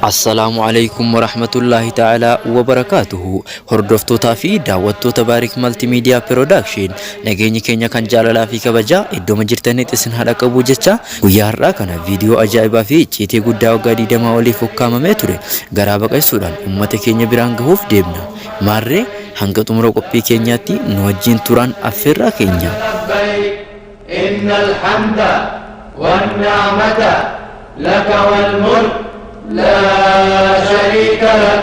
السلام عليكم ورحمة الله تعالى وبركاته. هردفتوتا في دعوتو تبارك مالتي ميديا برودكشن نجيني كينيا كان جالالا في كبجا إدو مجرتني تسن هذا كبوجتشا ويارا كان فيديو أجايبا في تشيتي قداو غادي دما ولي فكاما متوري غرابك السودان أمتي كينيا برانغهوف ديبنا ماري هنگا تمرو قبي كينياتي نوجين توران أفرا كينيا. إن الحمد والنعمة لك والملك لا شريك لك.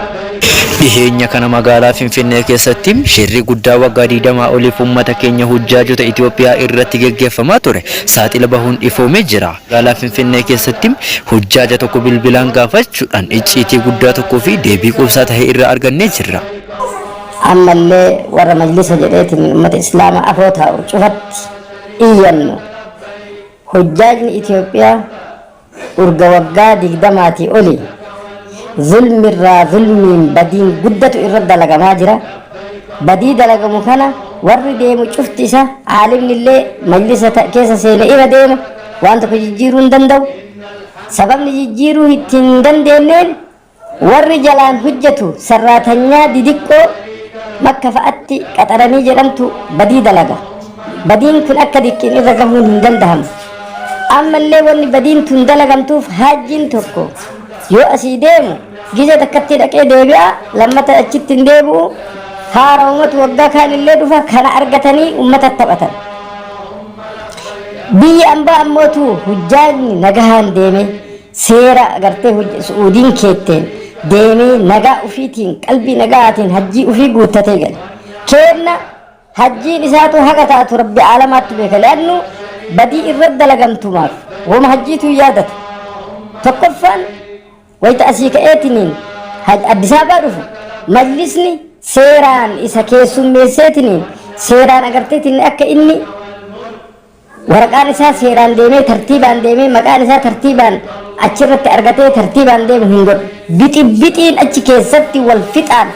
Dhiheenya kana magaalaa Finfinnee keessatti shirri guddaa waggaa 20 oliif uummata keenya hujjaajota Itoophiyaa irratti gaggeeffamaa ture saaxila bahuun ifoomee jira. Magaalaa Finfinnee keessatti hujjaaja tokko bilbilaan gaafachuudhaan icciitii guddaa tokkoo fi deebii quubsaa ta'e irraa argannee jirra. Ammallee warra majlisa jedheetiin uummata islaamaa afoo taa'u cufatti iyyannu hujjaajni Itoophiyaa urga waggaa 20 oli zulmi irraa zulmiin badiin guddatu irra dalagamaa jira. Badii dalagamu kana warri deemu cufti isa aalimni illee majlisa keessa seene irra deema waan tokko jijjiiruu hin danda'u. Sababni jijjiiruu ittiin hin dandeenyeen warri jalaan hojjetu sarraatanyaa didiqqoo makka fa'atti qaxaranii jedhamtu badii dalaga. Badiin kun akka diqqin irra gahuun hin danda'amu. Ammallee wanni badiin tun dalagamtuuf hajjiin tokko yoo asii deemu giza takkatti dhaqee deebi'a lammata achitti hin deebi'u haara uummata waggaa kaan illee dhufa kana argatanii uummata taphatan. Biyya ambaa ammootu hujjaajni nagahaan deeme seera agartee su'uudiin keetteen deemee nagaa ufiitiin qalbii nagaatiin hajjii ufii guuttatee gale. Keenna hajjiin isaatu haqa taatu rabbi aalamaatti beeka le'annu badii irra dalagamtumaaf wama hajjiitu yaadata. Tokkoffaan wayita asii ka'eetiniin Addis Ababaa dhufu majlisni seeraan isa keessummeesseetiniin seeraan agarteetiin akka inni waraqaan isaa seeraan deemee tartiibaan deemee maqaan isaa tartiibaan achirratti argatee tartiibaan deemu hin godhu. Bixiin achi keessatti wal fixaan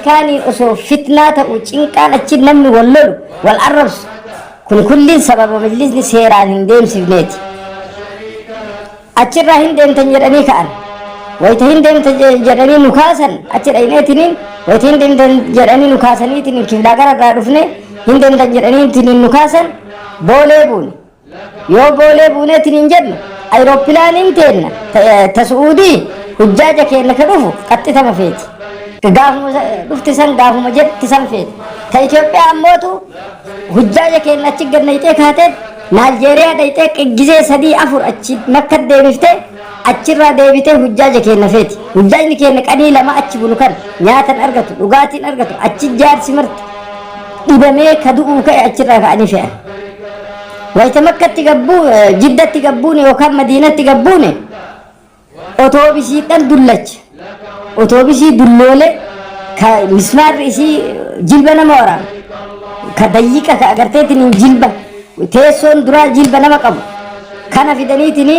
kaaniin osoo fitnaa ta'u cinqaan achi namni wal lolu wal arrabsu kun kulliin sababa majlisni seeraan hin deemsifneeti. Achirraa hin deemtan jedhanii ka'an wayita hin deemtan jedhanii nu kaasan achi dhayneetiniin wayita hin deemtan jedhanii nu kaasaniitiin kiflaa gararraa dhufne hin deemtan jedhaniitiin nu kaasan boolee buune yoo boolee buuneetiin jedhu ayiroopilaaniin teenna ta su'uudii hujjaaja keenya ka dhufu qaxxitama feeti. Gaafuma dhufti san gaafuma jetti san feeti. Ta Itoophiyaa ammootu hujjaaja keenya achi gannayxee kaateet Naajeeriyaa dhayxee gizee 3-4 achi makka deebiftee achirraa deebitee hujjaaja keenya feeti. Hujjaajni keenya qanii lama achi bulu kan nyaatan argatu dhugaatiin argatu achi jaarsi marti dhibamee ka du'uu ka'e achirraa ka'anii fe'an. Wayita makkatti gabbuu jiddatti gabbuune yookaan madiinatti gabbuune otoobisiidhaan dullacha. Otoobisii dulloolee ka mismaarri isii jilba nama waraana ka dayyiqa ka agarteetiin jilba teessoon duraa jilba nama qabu kana fidaniitiin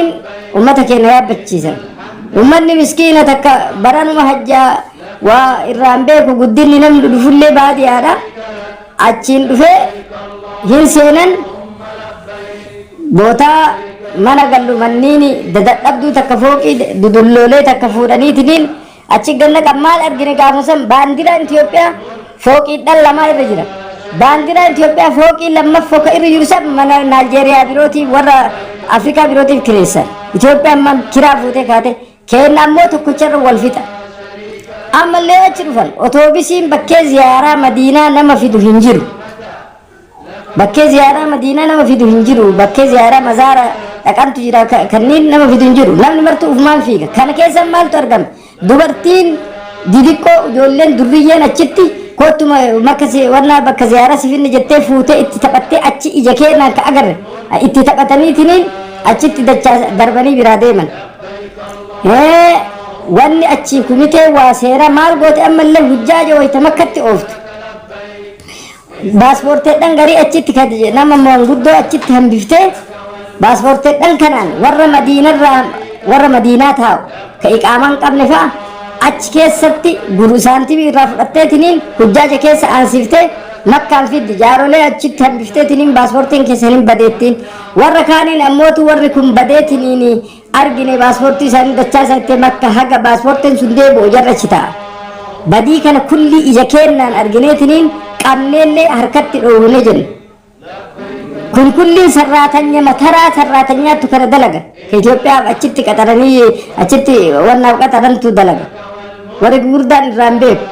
ummata keenya yaabbachiisan. Ummanni miskiina takka baranuma hajjaa waa irraan beeku guddinni namni dhufullee baadiyyaadha achiin dhufee hin seenan bootaa mana gallu manniini dadadhabduu takka fooqii dudulloolee takka fuudhaniitiin achi ganna maal argine gaafa san baandiraan Itoophiyaa fooqiidhaan lamaa irra jira. Baandiraan Itoophiyaa fooqii lammaffoo ka irra jiru san mana Naajeeriyaa birootii warra Afrikaa birootiif kireessan. Itoophiyaan man kiraa fuutee kaate keenna ammoo tokkocharra wal fixa. Ammallee achi dhufan otoobisiin bakkee ziyaaraa Madiinaa nama fidu hin jiru. Bakkee ziyaaraa Madiinaa nama fidu hin jiru. Bakkee ziyaaraa Mazaara dhaqantu jira kanneen nama fidu hin jiru. Namni martuu ufumaan fiiga. Kana keessa maaltu argama? Dubartiin didiqqoo ijoolleen durriyyeen achitti kottuma warna bakka ziyaaraa sifinne jettee fuutee itti taphattee achi ija keenyaan ka agarre itti taphataniitiin achitti dachaa darbanii biraa deeman. Wanni achi kumitee waa seera maal goote ammallee hujjaaja wayita makkatti ooftu. Baaspoorteedhaan garii achitti nama manguddoo achitti hambiftee baaspoorteedhaan kanaan warra Madiinaa taa'u ka iqaamaan qabne fa'a achi keessatti guru saantibii irraa fudhatteetiniin hujjaaja keessa aansiftee makkaan fiddi jaarolee achitti hambifteetiniin baaspoortiin keessaniin badeettiin warra kaaniin ammootu warri kun badeetiniin argine paaspoortii isaanii dachaa isaatti makka haga paaspoortiin sun deebi'u jarra citaa badii kana kulli ija keennaan argineetiniin qabneellee harkatti dhoowwine jenna kun kulliin sarraatanya mataraa sarraatanyaatu kana dalaga Itoophiyaaf achitti qaxaranii achitti wannaaf qaxarantu dalaga warri gurguddaan irraan beeku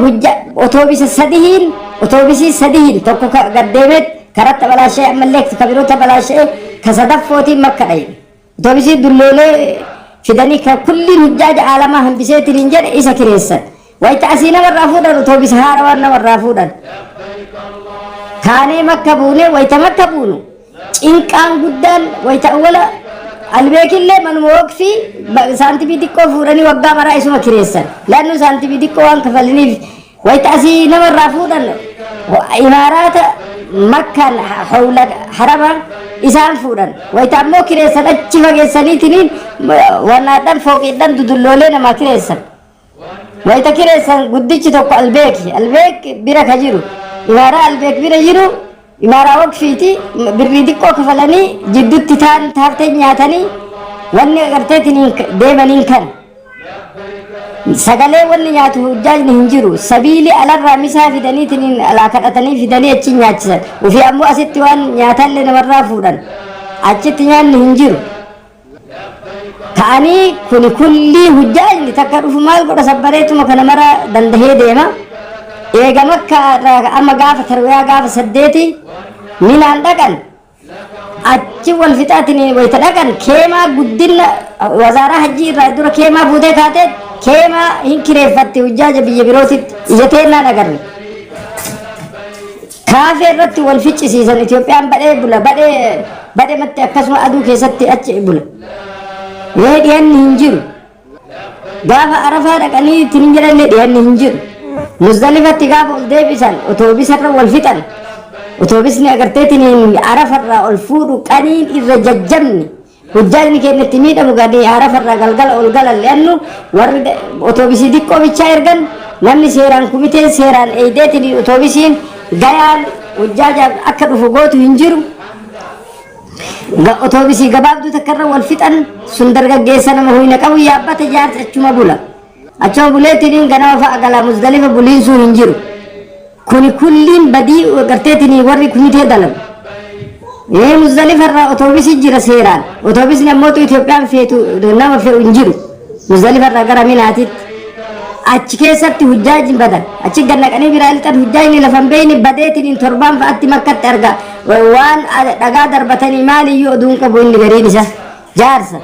hujja otoobisii sadihiin tokko gaddeemeet karatta balaashee ammallee kabiroota balaashee kasadaffootiin makka dhayin otoobisii dulloolee fidanii ka kulliin hujjaaja aalamaa hambiseetiin jedhe isa kireessan wayita asii namarraa fuudhan otoobisa haarawaan namarraa fuudhan kaanee makka buune wayita makka buunu cinqaan guddaan wayita awwala albeekillee manuma waqfii saantibii xiqqoo fuudhanii waggaa maraa isuma kireessan laannu saantibii xiqqoo waan kafaliniif wayita asii namarraa fuudhan imaaraata makkaan hawla harama isaan fuudhan wayita ammoo kireessan achi fageessaniitiin wannaadhaan fooqiidhaan dudulloolee namaa kireessan wayita kireessan guddichi tokko albeek bira ka jiru imaaraa albeek bira jiru imaaraa waqfiiti birrii xiqqoo kafalanii jiddutti taaftee nyaatanii wanni agarteetiin deemaniin kan sagalee wanni nyaatu hujjaajni hin jiru sabiili alarraa misaa fidaniitiin alaa kadhatanii fidanii achi nyaachisan ofii ammoo asitti waan nyaatallee namarraa fuudhan achitti nyaanni hin jiru ta'anii kuni kulli hujjaajni takka dhufu maal godha sabbareetuma kana mara dandahee deema eega makka amma gaafa tarwiyaa gaafa 8 minaan dhaqan achi wal fixaatiin wayita dhaqan keemaa guddina wazaaraa hajjii irraa dura keemaa fuutee kaatee keemaa hin kireeffatte hujjaaja biyya birootitti ija teennaan agarre kaafee irratti wal ficcisiisan Itoophiyaan badhee bula badhee matti akkasuma aduu keessatti achi bula dhiyanni hin jiru gaafa arafaa dhaqanii ittiin hin jedhanne dhiyanni hin jiru muzdalifatti gaafa ol deebisan otoobisarra wal fixan otoobisni agarteetiin arafarraa ol fuudhu qaniin irra jajjabni hujjaajni keenyatti miidhamu gadii arafarraa galgala ol galan le'annu warri otoobisii xiqqoo bichaa ergan namni seeraan kumitee seeraan eeydeetiin otoobisiin gayaan hujjaajaaf akka dhufu gootu hin jiru otoobisii gabaabduu takkarra wal fixan sun dargaggeessa nama huyna qabu yaabbata jaarsa achuma buleetiin ganama fa'a galaa muzdalifa buliinsuun hin jiru kuni kulliin badii agarteetiin warri kumitee dalagu muzdalifarraa otoobisii jira seeraan otoobisni ammoo Itoophiyaan feetu nama fe'u hin jiru muzdalifarraa gara minaatitti achi keessatti hujjaajin badan achi gannaqanii biraa lixan hujjaajni lafan beeyni badeetiin torbaan fa'atti makkatti arga waan dhagaa darbatanii maaliyyuu oduun qabu inni gariin isa jaarsa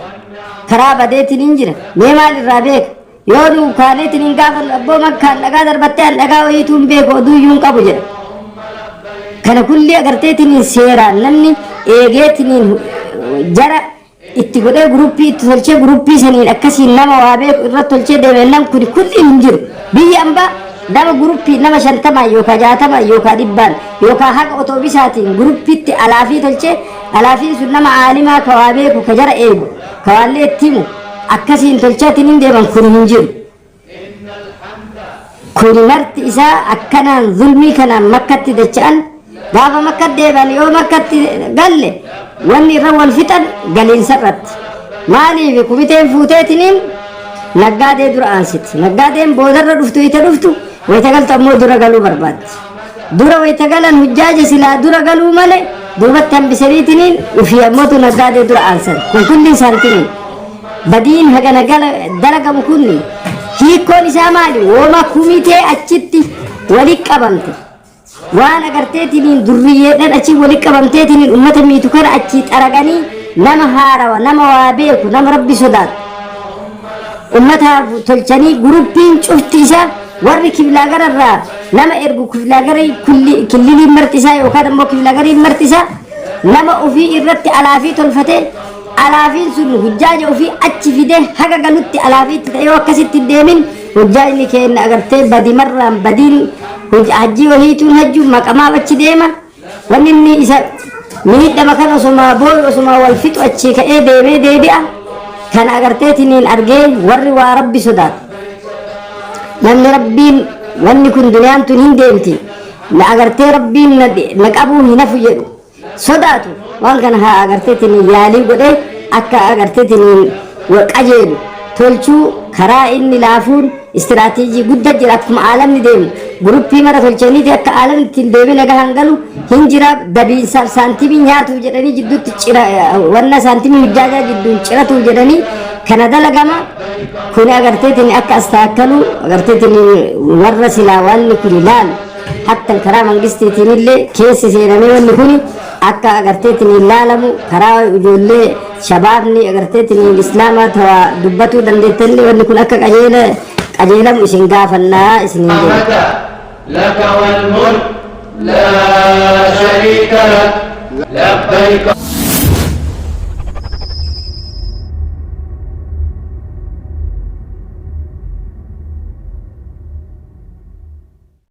karaa badeetiin hin jira mee maalirraa beeka yoo duukaaneetiin gaafa abboo makkaan dhagaa darbattee an dhagaa wayiituun beeku oduuyyuu hin qabu jedha kana kulli agarteetiin seeraan namni eegeetiin jara itti godhee guruppii itti tolchee guruppii saniin akkasiin nama waa beeku irratti tolchee deemeennaan kuni kulli hin jiru biyya ambaa nama guruppii nama 50 yookaan 60 yookaan 100 yookaan haga otoobisaatiin guruppiitti alaafii tolchee alaafiin sun nama aalimaa ka waa beeku ka jara eegu ka waallee itti himu akkasiin tolchaatiin hin deeman kuni hin jiru kuni marti isaa akkanaan zulmii kanaan makkatti dacha'an gaafa makkatti deeban yoo makkatti galle wanni irra wal fixan galiinsarratti maaliif kumiteen fuuteetiniin naggaadee dura aansiti naggaadeen boodarra dhuftu ita dhuftu wayita galtu ammoo dura galuu barbaaddi dura wayita galan hujjaaja silaa dura galuu malee duubatti hambisaniitiniin ufii ammootu naggaadee dura aansan kun kulli isaantiniin badiin hagana dalagamu kunni hiikkoon isaa maali wooma kumitee achitti walitti qabamte waan agarteetiniin durriyyeedhaan achi walitti qabamteetiniin ummata miitu kana achi xaraganii nama haarawa nama waa beeku nama rabbi sodaatu ummata tolchanii guruppiin cufti isaa warri kiblaa gararraa nama ergu kiblaa garii killiliin martisaa yookaan ammoo kiblaa gariin martisaa nama ofii irratti alaafii tolfatee alaafiin sun hujjaaja ofii achi fidee haga galutti alaafiitti ta'ee akkasitti deemin hujjaajni keenya agartee badimarraan badiin hajjii wahiituun hajjuun maqamaa achi deema wanni inni isa miidhama kan osuma wal fixu achi ka'ee deemee deebi'a kan agarteetiniin argee warri waa rabbi sodaatu namni rabbiin wanni kun duniyaan tun hin deemti na agartee rabbiin na qabuu hin hafu jedhu sodaatu waan kana haa agarteetiniin yaalii godhee akka agarteetiniin waqajeen tolchuu karaa inni laafuun istiraatiijii guddaa jira akkuma aalamni deemu guruppii mara tolchaniiti akka aalamni ittiin deemee gahaan galu hin jira dabiinsaaf saantimii nyaatuuf jedhanii jidduutti cira wanna saantimii hujjaajaa jidduun ciratuuf jedhanii kana dalagama kuni agarteetiin akka astaakkalu agarteetiin warra silaa wanni kun ilaalu hatta karaa mangistiitiin illee keessi seenamee wanni kun akka agarteetiin ilaalamu karaa ijoollee shabaabni agarteetiin islaamaa tawa dubbatuu dandeettanni wanni kun akka qajeelamu isin gaafannaa isiniin jedhu. لك والملك لا شريك لك لبيك